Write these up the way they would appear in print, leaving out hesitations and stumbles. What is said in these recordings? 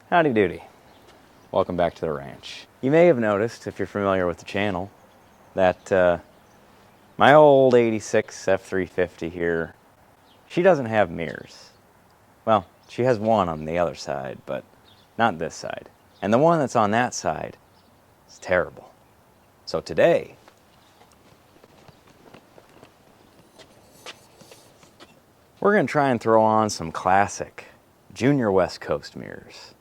Howdy doody. Welcome back to the ranch. You may have noticed, if you're familiar with the channel, that my old 86 F350 here, she doesn't have mirrors. Well, she has one on the other side, but not this side. And the one that's on that side is terrible. So today, we're going to try and throw on some classic Junior West Coast mirrors.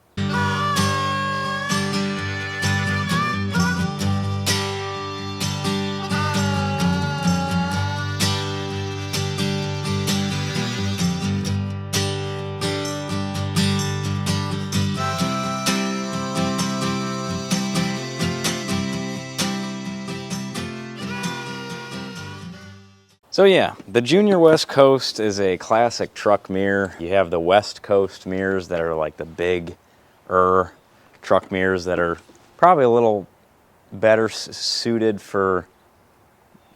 So yeah, the Junior West Coast is a classic truck mirror. You have the West Coast mirrors that are like the big truck mirrors that are probably a little better suited for,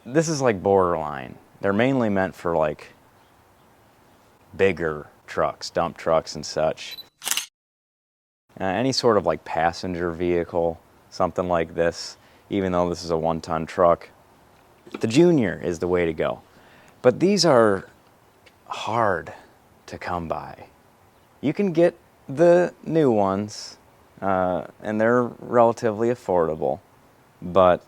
this is like borderline. They're mainly meant for like bigger trucks, dump trucks and such. Any sort of like passenger vehicle, something like this, even though this is a 1-ton truck. The Junior is the way to go. But these are hard to come by. You can get the new ones, and they're relatively affordable. But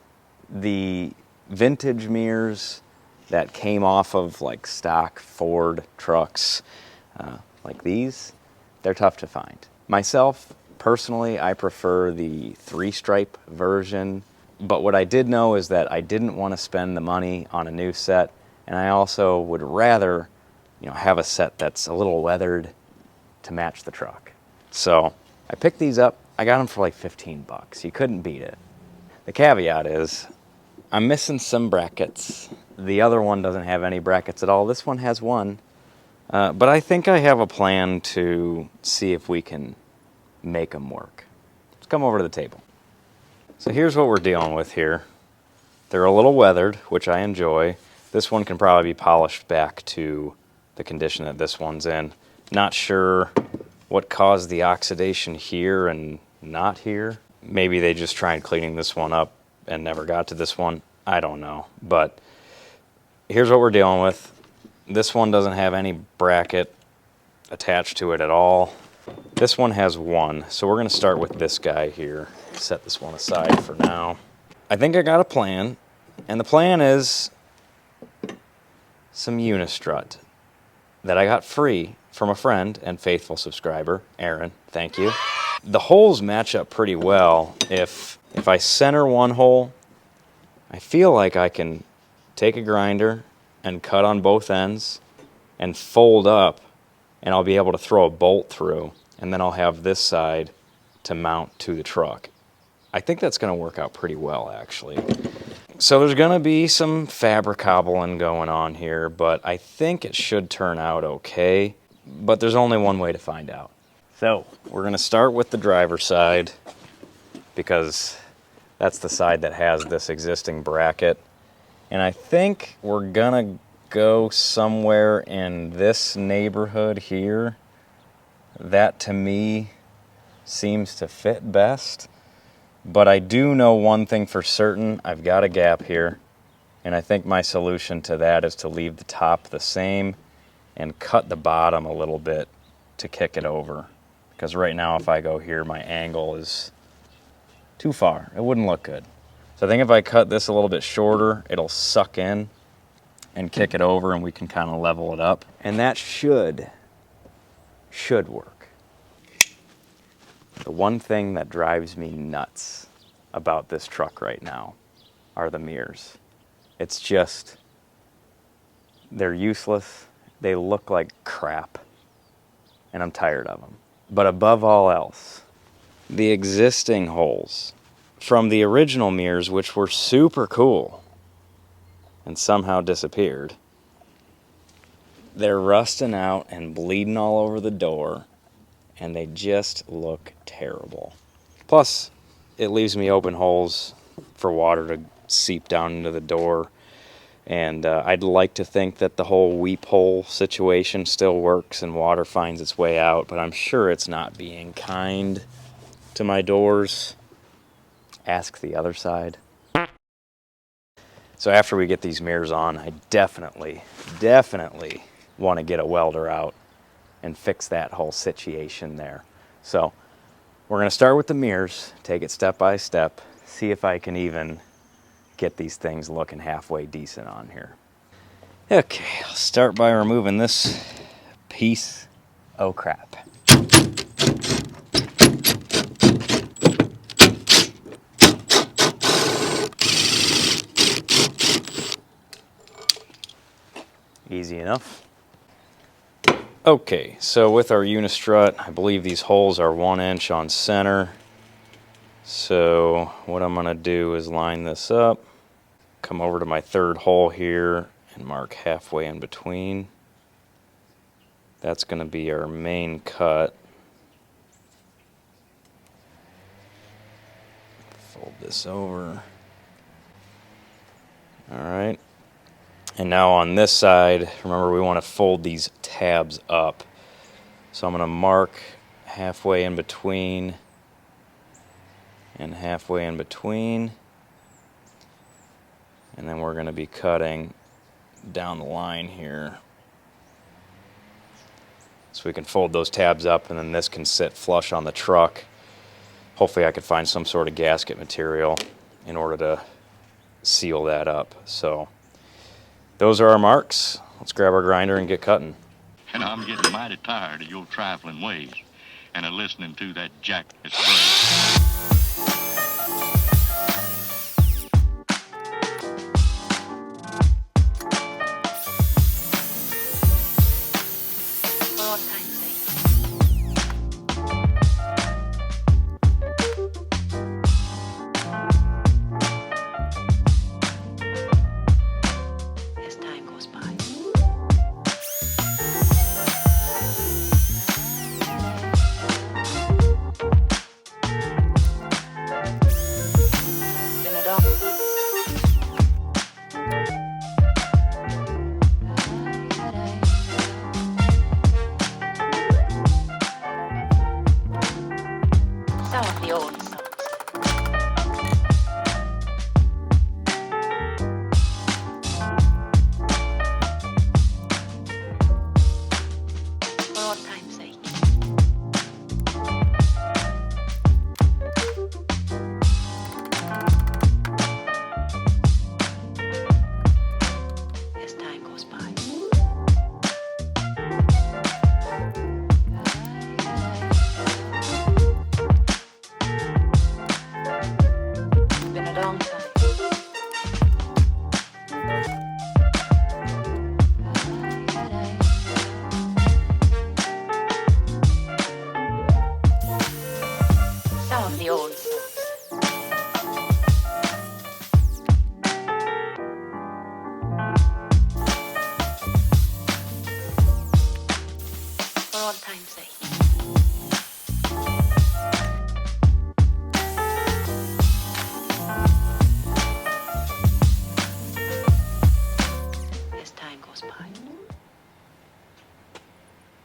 the vintage mirrors that came off of like stock Ford trucks, like these, they're tough to find. Myself, personally, I prefer the 3-stripe version. But what I did know is that I didn't want to spend the money on a new set. And I also would rather, have a set that's a little weathered to match the truck. So I picked these up. I got them for like 15 bucks. You couldn't beat it. The caveat is I'm missing some brackets. The other one doesn't have any brackets at all. This one has one. But I think I have a plan to see if we can make them work. Let's come over to the table. So here's what we're dealing with here. They're a little weathered, which I enjoy. This one can probably be polished back to the condition that this one's in. Not sure what caused the oxidation here and not here. Maybe they just tried cleaning this one up and never got to this one. I don't know. But here's what we're dealing with. This one doesn't have any bracket attached to it at all. This one has one. So we're going to start with this guy here. Set this one aside for now. I think I got a plan. And the plan is some Unistrut that I got free from a friend and faithful subscriber, Aaron. Thank you. The holes match up pretty well. If I center one hole, I feel like I can take a grinder and cut on both ends and fold up, and I'll be able to throw a bolt through, and then I'll have this side to mount to the truck. I think that's going to work out pretty well, actually. So there's going to be some fabricabbling going on here, but I think it should turn out okay. But there's only one way to find out. So we're going to start with the driver's side, because that's the side that has this existing bracket. And I think we're going to go somewhere in this neighborhood here. That, to me, seems to fit best. But I do know one thing for certain. I've got a gap here, and I think my solution to that is to leave the top the same and cut the bottom a little bit to kick it over. Because right now, if I go here, my angle is too far. It wouldn't look good. So I think if I cut this a little bit shorter, it'll suck in and kick it over, and we can kind of level it up. And that should work. The one thing that drives me nuts about this truck right now are the mirrors. It's just, they're useless. They look like crap, and I'm tired of them. But above all else, the existing holes from the original mirrors, which were super cool and somehow disappeared, they're rusting out and bleeding all over the door. And they just look terrible. Plus, it leaves me open holes for water to seep down into the door And I'd like to think that the whole weep hole situation still works and water finds its way out, but I'm sure it's not being kind to my doors. Ask the other side. So after we get these mirrors on, I definitely want to get a welder out and fix that whole situation there. So we're going to start with the mirrors, take it step by step, see if I can even get these things looking halfway decent on here. Okay, I'll start by removing this piece of crap. Easy enough. Okay, so with our unistrut, I believe these holes are 1 inch on center. So what I'm gonna do is line this up, come over to my third hole here and mark halfway in between. That's gonna be our main cut. Fold this over. All right. And now on this side, remember we want to fold these tabs up. So I'm going to mark halfway in between and halfway in between. And then we're going to be cutting down the line here. So we can fold those tabs up, and then this can sit flush on the truck. Hopefully I could find some sort of gasket material in order to seal that up. So those are our marks. Let's grab our grinder and get cutting. And I'm getting mighty tired of your trifling ways and of listening to that jackass voice.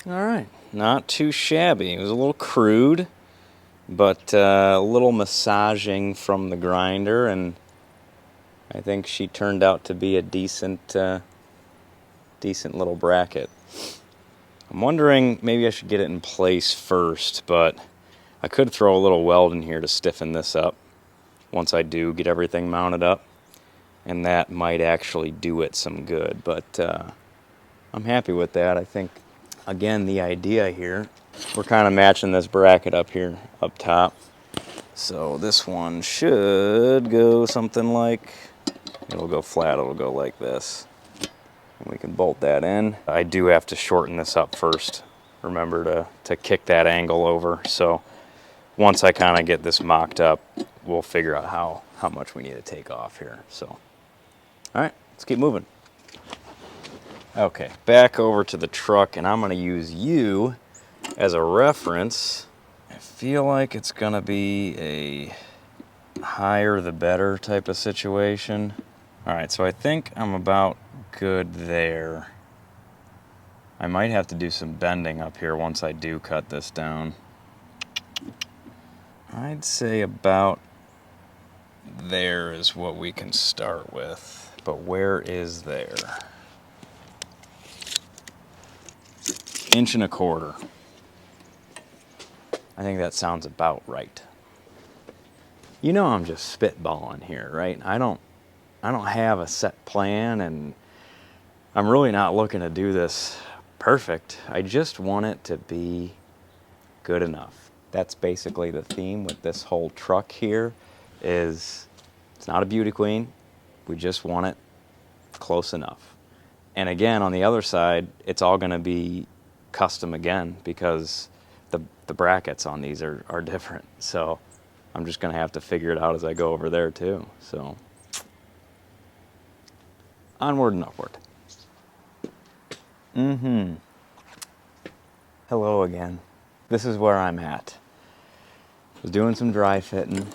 All right, not too shabby. It was a little crude, but a little massaging from the grinder, and I think she turned out to be a decent little bracket. I'm wondering, maybe I should get it in place first, but I could throw a little weld in here to stiffen this up once I do get everything mounted up, and that might actually do it some good, but I'm happy with that. I think, again, the idea here, we're kind of matching this bracket up here, up top. So this one should go something like, it'll go flat, it'll go like this. And we can bolt that in. I do have to shorten this up first. Remember to kick that angle over. So once I kind of get this mocked up, we'll figure out how much we need to take off here. So, all right, let's keep moving. Okay, back over to the truck, and I'm going to use you as a reference. I feel like it's going to be a higher the better type of situation. All right, so I think I'm about good there. I might have to do some bending up here once I do cut this down. I'd say about there is what we can start with. But where is there? 1.25 inches. I think that sounds about right. You know I'm just spitballing here, right? I don't have a set plan, and I'm really not looking to do this perfect. I just want it to be good enough. That's basically the theme with this whole truck here, is it's not a beauty queen. We just want it close enough. And again, on the other side, it's all going to be custom again, because the brackets on these are different. So I'm just going to have to figure it out as I go over there too. So onward and upward. Hello again. This is where I'm at. I was doing some dry fitting,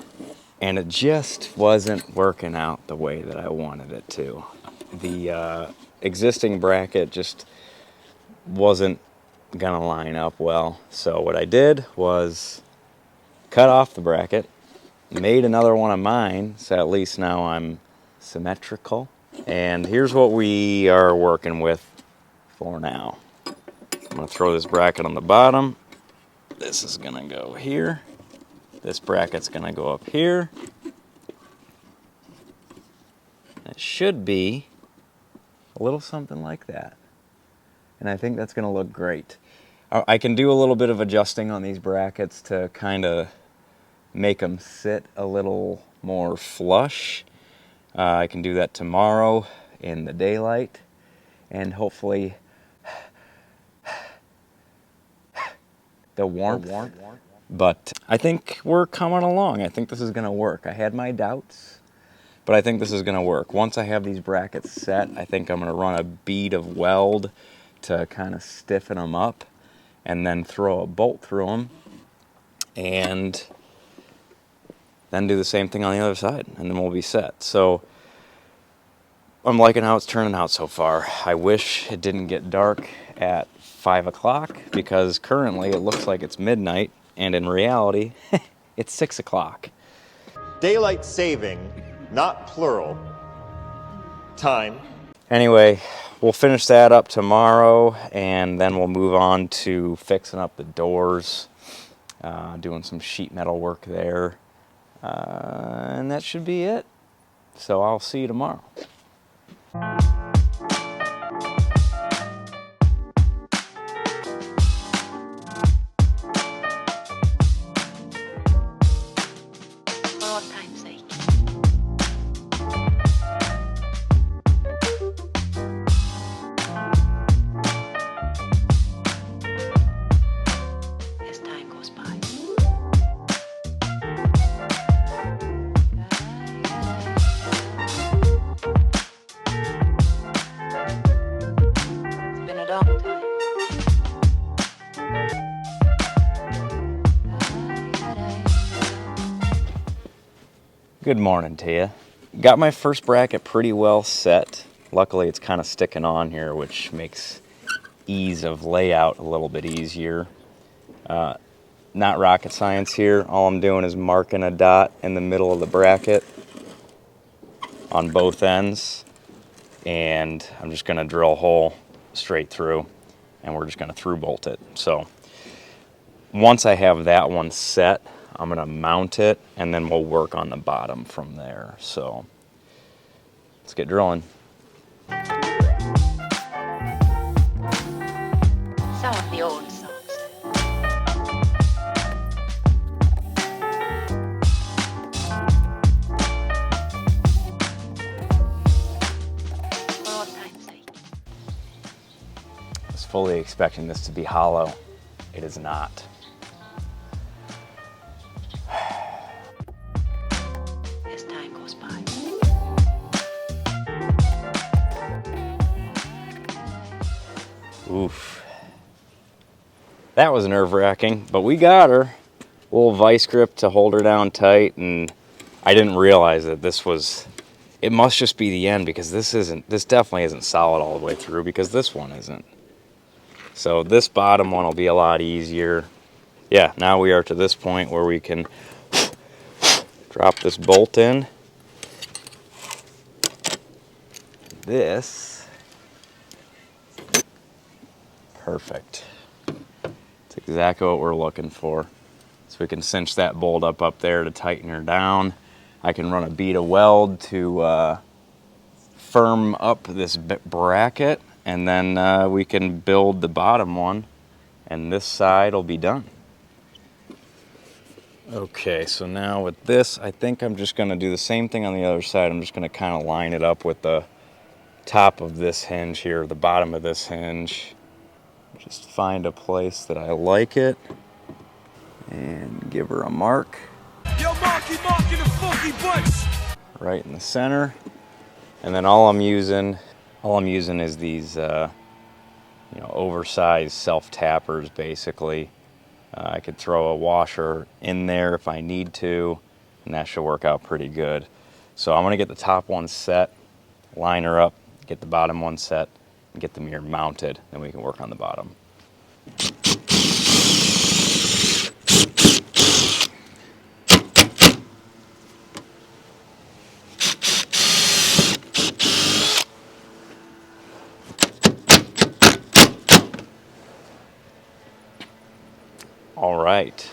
and it just wasn't working out the way that I wanted it to. The existing bracket just wasn't gonna line up well. So what I did was cut off the bracket, made another one of mine, so at least now I'm symmetrical. And here's what we are working with for now. I'm gonna throw this bracket on the bottom. This is gonna go here. This bracket's gonna go up here. It should be a little something like that. And I think that's gonna look great. I can do a little bit of adjusting on these brackets to kind of make them sit a little more flush. I can do that tomorrow in the daylight, and hopefully the warmth. But I think we're coming along. I think this is gonna work. I had my doubts, but I think this is gonna work. Once I have these brackets set, I think I'm gonna run a bead of weld to kind of stiffen them up, and then throw a bolt through them, and then do the same thing on the other side, and then we'll be set. So I'm liking how it's turning out so far. I wish it didn't get dark at 5 o'clock, because currently it looks like it's midnight, and in reality, it's 6 o'clock. Daylight saving, not plural, time. Anyway, we'll finish that up tomorrow, and then we'll move on to fixing up the doors, doing some sheet metal work there, and that should be it. So I'll see you tomorrow. For all time's sake. As time goes by. It's been a long time. Good morning to you. Got my first bracket pretty well set. Luckily it's kind of sticking on here, which makes ease of layout a little bit easier. Not rocket science here. All I'm doing is marking a dot in the middle of the bracket on both ends, and I'm just going to drill a hole straight through, and we're just going to through bolt it. So once I have that one set, I'm going to mount it, and then we'll work on the bottom from there. So let's get drilling. Some of the old songs. For all time's sake. I was fully expecting this to be hollow. It is not. As time goes by. Oof. That was nerve-wracking, but we got her. Little vice grip to hold her down tight, and I didn't realize that this was it must just be the end, because this definitely isn't solid all the way through, because this one isn't. So this bottom one will be a lot easier. Yeah, now we are to this point where we can drop this bolt in. This, perfect. It's exactly what we're looking for. So we can cinch that bolt up there to tighten her down. I can run a bead of weld to firm up this bracket, and then we can build the bottom one, and this side will be done. Okay, so now with this, I think I'm just gonna do the same thing on the other side. I'm just gonna kind of line it up with the top of this hinge here, the bottom of this hinge. Just find a place that I like it and give her a mark. Yo, Marky in the funky bunch. Right in the center. And then all I'm using is these oversized self-tappers, basically. I could throw a washer in there if I need to, and that should work out pretty good. So I'm gonna get the top one set, line her up, get the bottom one set, and get the mirror mounted, and we can work on the bottom. All right.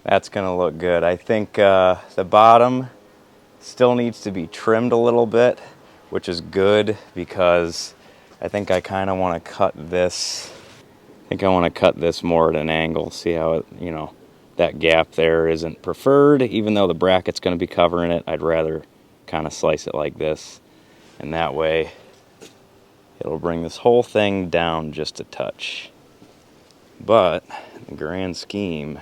That's gonna look good. I think the bottom still needs to be trimmed a little bit, which is good, because I think I kind of want to cut this. I think I want to cut this more at an angle. See how it, that gap there isn't preferred, even though the bracket's going to be covering it. I'd rather kind of slice it like this, and that way it'll bring this whole thing down just a touch. But in the grand scheme,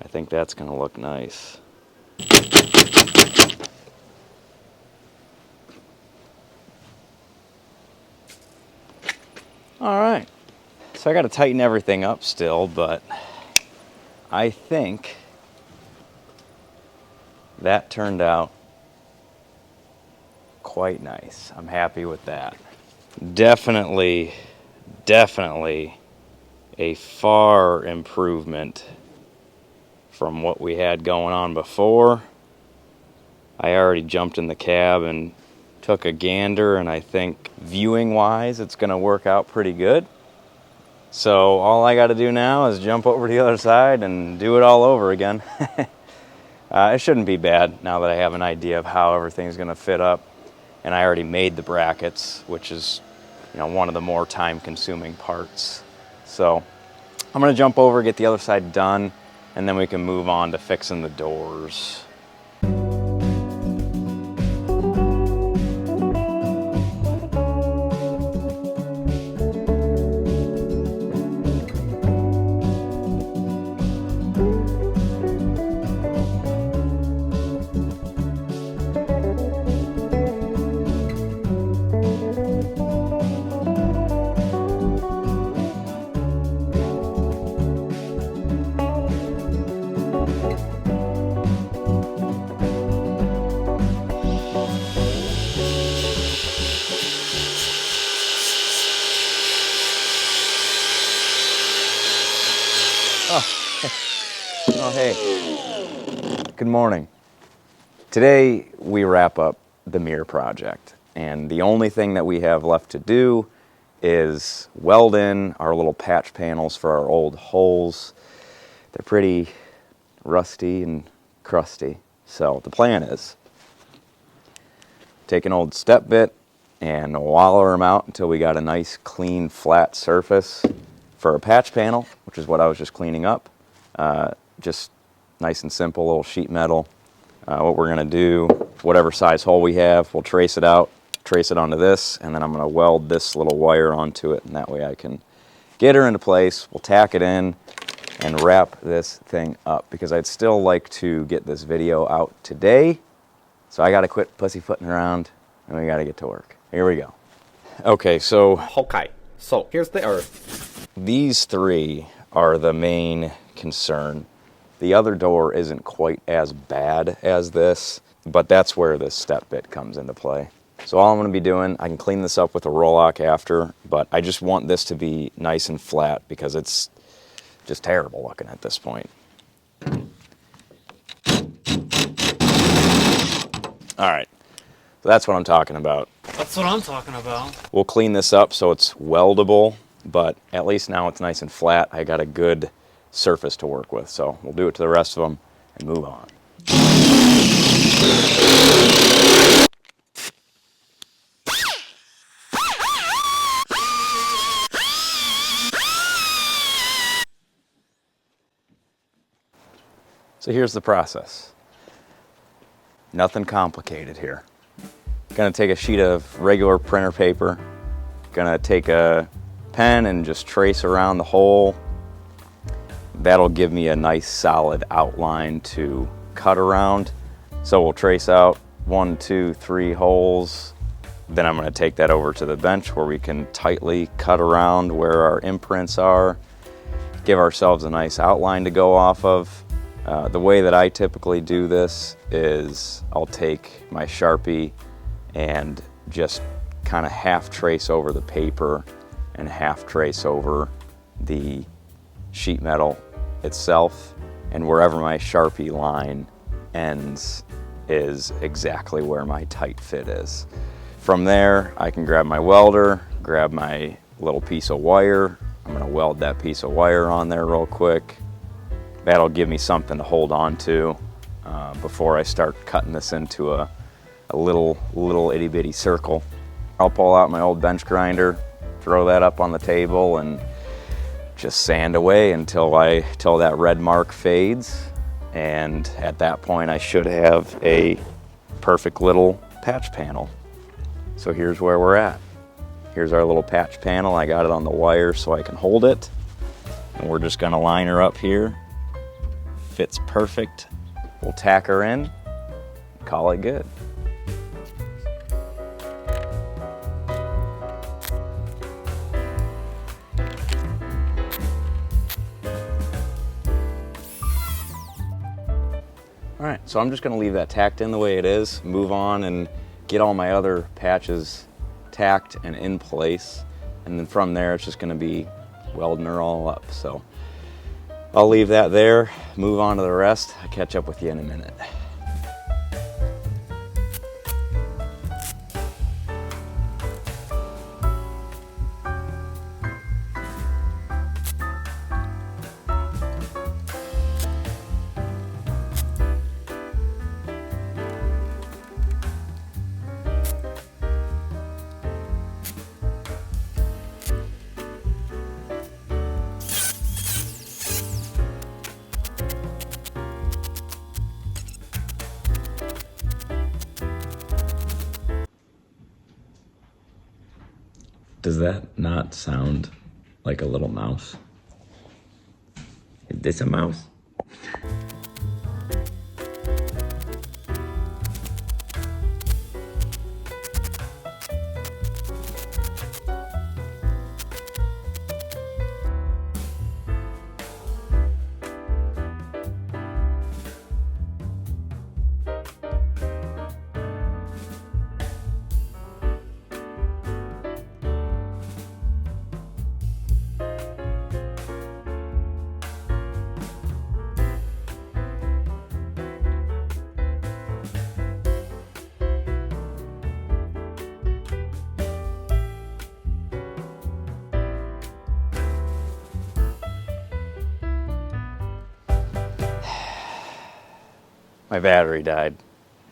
I think that's going to look nice. All right, so I got to tighten everything up still, but I think that turned out quite nice. I'm happy with that. Definitely a far improvement from what we had going on before. I already jumped in the cab and took a gander, and I think viewing wise it's gonna work out pretty good. So all I got to do now is jump over to the other side and do it all over again. It shouldn't be bad now that I have an idea of how everything's gonna fit up, and I already made the brackets, which is one of the more time consuming parts. So I'm gonna jump over, get the other side done, and then we can move on to fixing the doors. Oh, hey. Good morning. Today we wrap up the mirror project, and the only thing that we have left to do is weld in our little patch panels for our old holes. They're pretty rusty and crusty. So the plan is take an old step bit and waller them out until we got a nice clean flat surface for a patch panel, which is what I was just cleaning up. Just nice and simple, little sheet metal. What we're gonna do, whatever size hole we have, we'll trace it out, trace it onto this, and then I'm gonna weld this little wire onto it, and that way I can get her into place. We'll tack it in and wrap this thing up, because I'd still like to get this video out today. So I gotta quit pussyfooting around, and we gotta get to work. Here we go. Okay, so here's the earth. these three are the main concern. The other door isn't quite as bad as this, but that's where this step bit comes into play. So all I'm going to be doing, I can clean this up with a Rolock after, but I just want this to be nice and flat because it's just terrible looking at this point. All right, so that's what I'm talking about. That's what I'm talking about. We'll clean this up so it's weldable, but at least now it's nice and flat. I got a good surface to work with, so we'll do it to the rest of them and move on. So here's the process. Nothing complicated here. Gonna take a sheet of regular printer paper, gonna take a pen and just trace around the hole. That'll give me a nice solid outline to cut around. So we'll trace out 1, 2, 3 holes. Then I'm gonna take that over to the bench where we can tightly cut around where our imprints are, give ourselves a nice outline to go off of. The way that I typically do this is I'll take my Sharpie and just kind of half trace over the paper and half trace over the sheet metal itself, and wherever my Sharpie line ends is exactly where my tight fit is. From there, I can grab my welder, grab my little piece of wire. I'm gonna weld that piece of wire on there real quick. That'll give me something to hold on to before I start cutting this into a little itty bitty circle. I'll pull out my old bench grinder, throw that up on the table, and just sand away until that red mark fades. And at that point, I should have a perfect little patch panel. So here's where we're at. Here's our little patch panel. I got it on the wire so I can hold it. And we're just gonna line her up here. Fits perfect. We'll tack her in, call it good. All right, so I'm just gonna leave that tacked in the way it is, move on and get all my other patches tacked and in place. And then from there, it's just gonna be welding her all up. So I'll leave that there, move on to the rest. I'll catch up with you in a minute. Does that not sound like a little mouse? Is this a mouse? My battery died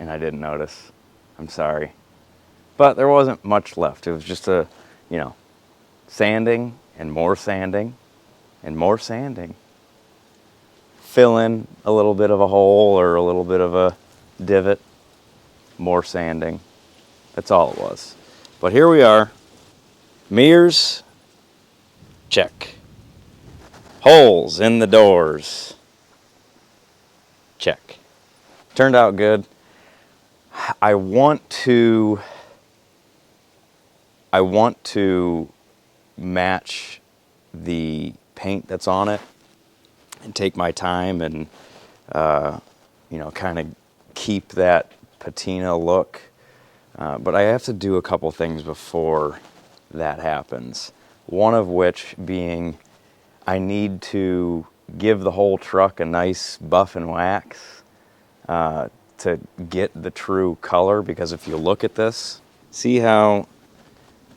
and I didn't notice. I'm sorry. But there wasn't much left. It was just sanding and more sanding and more sanding. Fill in a little bit of a hole or a little bit of a divot, more sanding. That's all it was. But here we are. Mirrors, check. Holes in the doors, check. Turned out good. I want to match the paint that's on it and take my time and you know, kind of keep that patina look. But I have to do a couple things before that happens. One of which being I need to give the whole truck a nice buff and wax to get the true color, because if you look at this, see how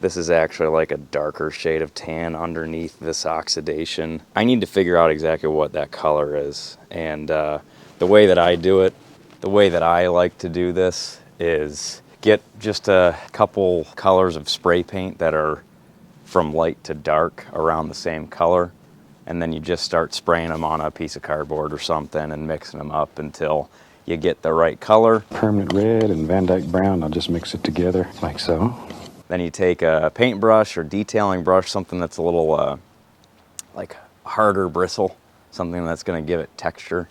this is actually like a darker shade of tan underneath this oxidation. I need to figure out exactly what that color is. And the way that I do it, the way that I like to do this is get just a couple colors of spray paint that are from light to dark around the same color. And then you just start spraying them on a piece of cardboard or something and mixing them up until you get the right color. Permanent red and Van Dyke brown, I'll just mix it together like so. Then you take a paintbrush or detailing brush, something that's a little like harder bristle, something that's going to give it texture,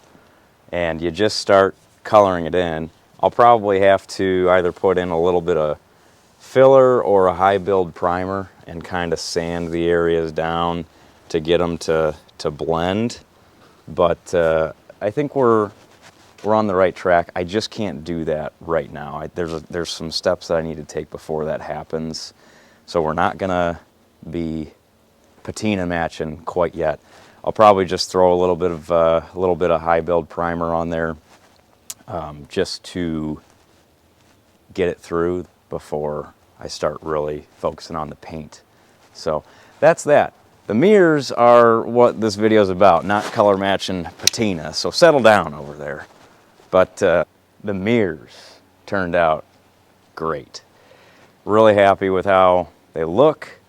and you just start coloring it in. I'll probably have to either put in a little bit of filler or a high build primer and kind of sand the areas down to get them to blend. But I think we're on the right track. I just can't do that right now. There's some steps that I need to take before that happens. So we're not gonna be patina matching quite yet. I'll probably just throw a little bit of high build primer on there just to get it through before I start really focusing on the paint. So that's that. The mirrors are what this video is about, not color matching patina. So settle down over there. But the mirrors turned out great. Really happy with how they look,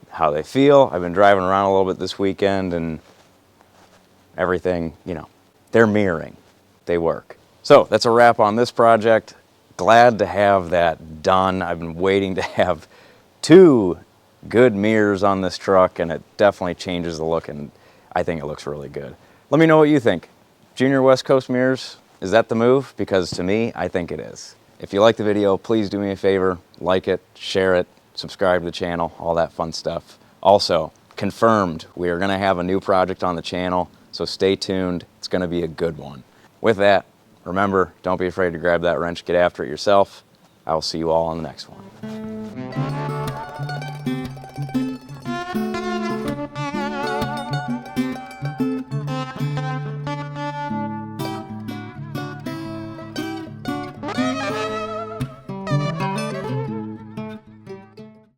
how they feel. I've been driving around a little bit this weekend and everything, you know, they're mirroring. They work. So that's a wrap on this project. Glad to have that done. I've been waiting to have 2 good mirrors on this truck, and it definitely changes the look, and I think it looks really good. Let me know what you think. Junior West Coast mirrors, is that the move? Because to me, I think it is. If you like the video, please do me a favor, like it, share it, subscribe to the channel, all that fun stuff. Also, confirmed, we are gonna have a new project on the channel, so stay tuned. It's gonna be a good one. With that, remember, don't be afraid to grab that wrench, get after it yourself. I will see you all on the next one.